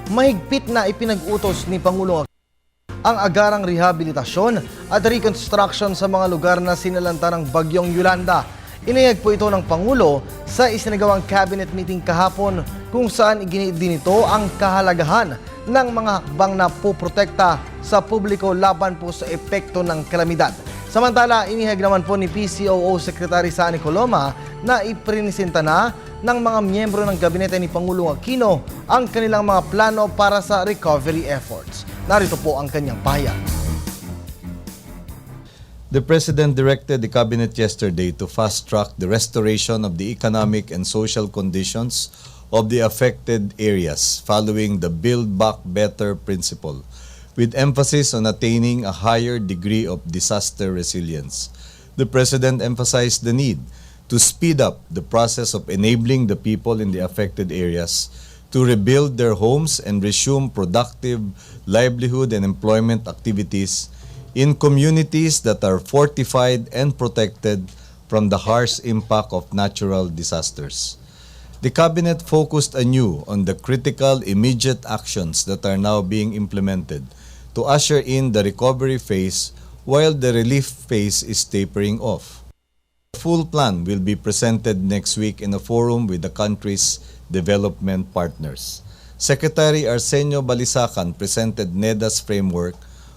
mahigpit na ipinag-utos ni Pangulong ang agarang rehabilitasyon at reconstruction sa mga lugar na sinalanta ng Bagyong Yolanda. Inihayag po ito ng Pangulo sa isinagawang cabinet meeting kahapon kung saan iginiit din ito ang kahalagahan ng mga hakbang na poprotekta sa publiko laban po sa epekto ng kalamidad. Samantala, inihayag naman po ni PCOO Secretary Sani Coloma na iprinisenta na ng mga miyembro ng gabinete ni Pangulong Aquino ang kanilang mga plano para sa recovery efforts. Narito po ang kanyang pahayag. The President directed the Cabinet yesterday to fast-track the restoration of the economic and social conditions of the affected areas following the Build Back Better principle, with emphasis on attaining a higher degree of disaster resilience. The President emphasized the need to speed up the process of enabling the people in the affected areas to rebuild their homes and resume productive livelihood and employment activities in communities that are fortified and protected from the harsh impact of natural disasters. The Cabinet focused anew on the critical immediate actions that are now being implemented to usher in the recovery phase while the relief phase is tapering off. The full plan will be presented next week in a forum with the country's development partners. Secretary Arsenio Balisacan presented NEDA's framework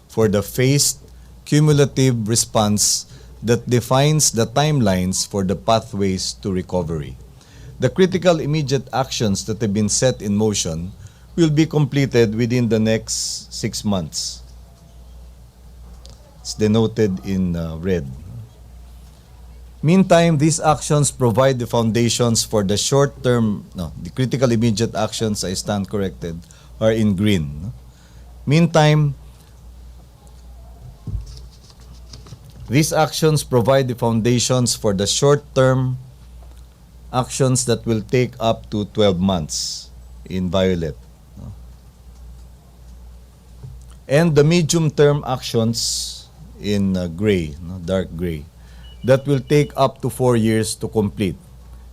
for the phased cumulative response that defines the timelines for the pathways to recovery. The critical immediate actions that have been set in motion will be completed within the next 6 months. It's denoted in red. Meantime, these actions provide the foundations for the short-term, the critical immediate actions, I stand corrected, are in green. Meantime, these actions provide the foundations for the short-term actions that will take up to 12 months in violet. And the medium-term actions in gray, dark gray, that will take up to 4 years to complete.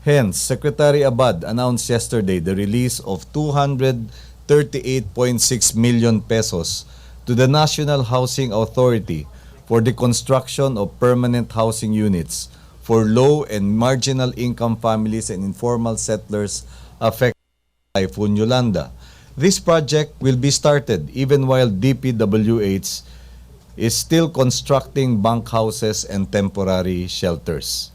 Hence, Secretary Abad announced yesterday the release of 238.6 million pesos to the National Housing Authority for the construction of permanent housing units for low and marginal income families and informal settlers affected by Typhoon Yolanda. This project will be started even while DPWH is still constructing bunk houses and temporary shelters.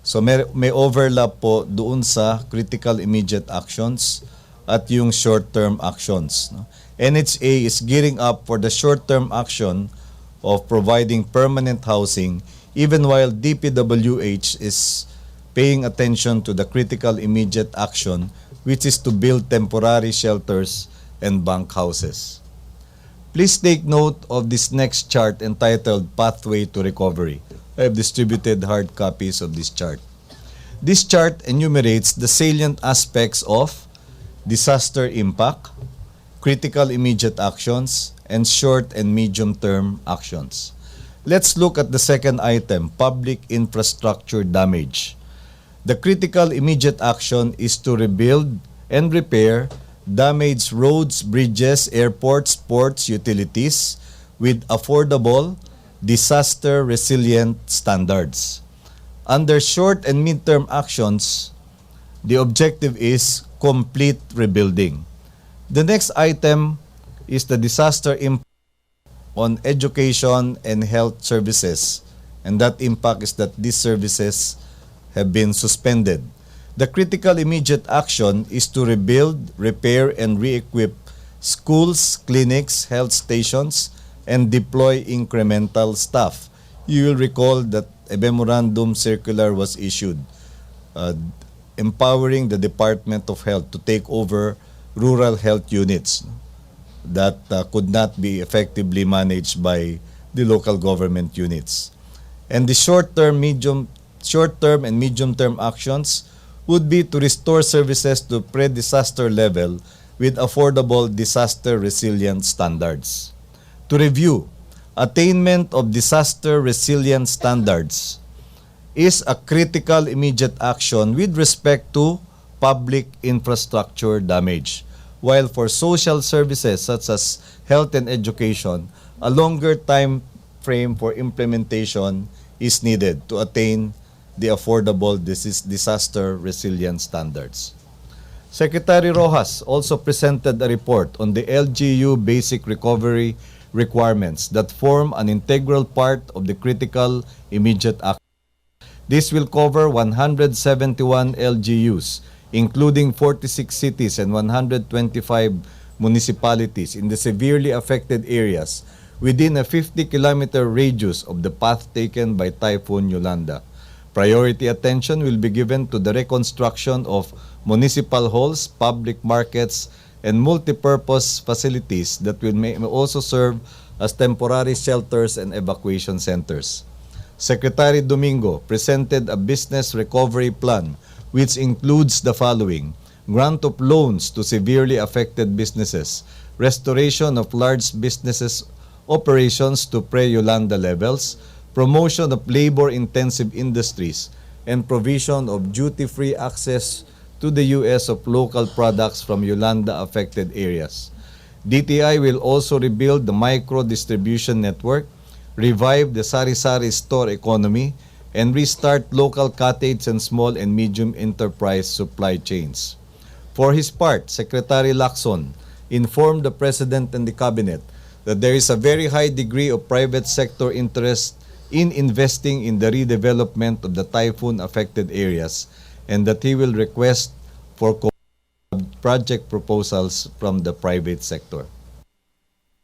So may overlap po doon sa critical immediate actions at yung short-term actions. NHA is gearing up for the short-term action of providing permanent housing even while DPWH is paying attention to the critical immediate action, which is to build temporary shelters and bunk houses. Please take note of this next chart entitled Pathway to Recovery. I have distributed hard copies of this chart. This chart enumerates the salient aspects of disaster impact, critical immediate actions, and short and medium-term actions. Let's look at the second item, public infrastructure damage. The critical immediate action is to rebuild and repair damaged roads, bridges, airports, ports, utilities with affordable, disaster-resilient standards. Under short and mid-term actions, the objective is complete rebuilding. The next item is the disaster impact on education and health services, and that impact is that these services have been suspended. The critical immediate action is to rebuild, repair, and re-equip schools, clinics, health stations, and deploy incremental staff. You will recall that a memorandum circular was issued empowering the Department of Health to take over rural health units that could not be effectively managed by the local government units. And the short-term and medium-term actions would be to restore services to pre-disaster level with affordable disaster-resilient standards. To review, attainment of disaster-resilient standards is a critical immediate action with respect to public infrastructure damage. while for social services such as health and education, a longer time frame for implementation is needed to attain the affordable disaster resilience standards. Secretary Rojas also presented a report on the LGU basic recovery requirements that form an integral part of the critical immediate action. This will cover 171 LGUs, including 46 cities and 125 municipalities in the severely affected areas within a 50-kilometer radius of the path taken by Typhoon Yolanda. Priority attention will be given to the reconstruction of municipal halls, public markets, and multipurpose facilities that may also serve as temporary shelters and evacuation centers. Secretary Domingo presented a business recovery plan which includes the following: grant of loans to severely affected businesses, restoration of large businesses operations to pre-Yolanda levels, promotion of labor-intensive industries, and provision of duty-free access to the U.S. of local products from Yolanda-affected areas. DTI will also rebuild the micro-distribution network, revive the sari-sari store economy, and restart local cottage and small and medium enterprise supply chains. For his part, Secretary Lacson informed the President and the Cabinet that there is a very high degree of private sector interest in investing in the redevelopment of the typhoon-affected areas, and that he will request for project proposals from the private sector.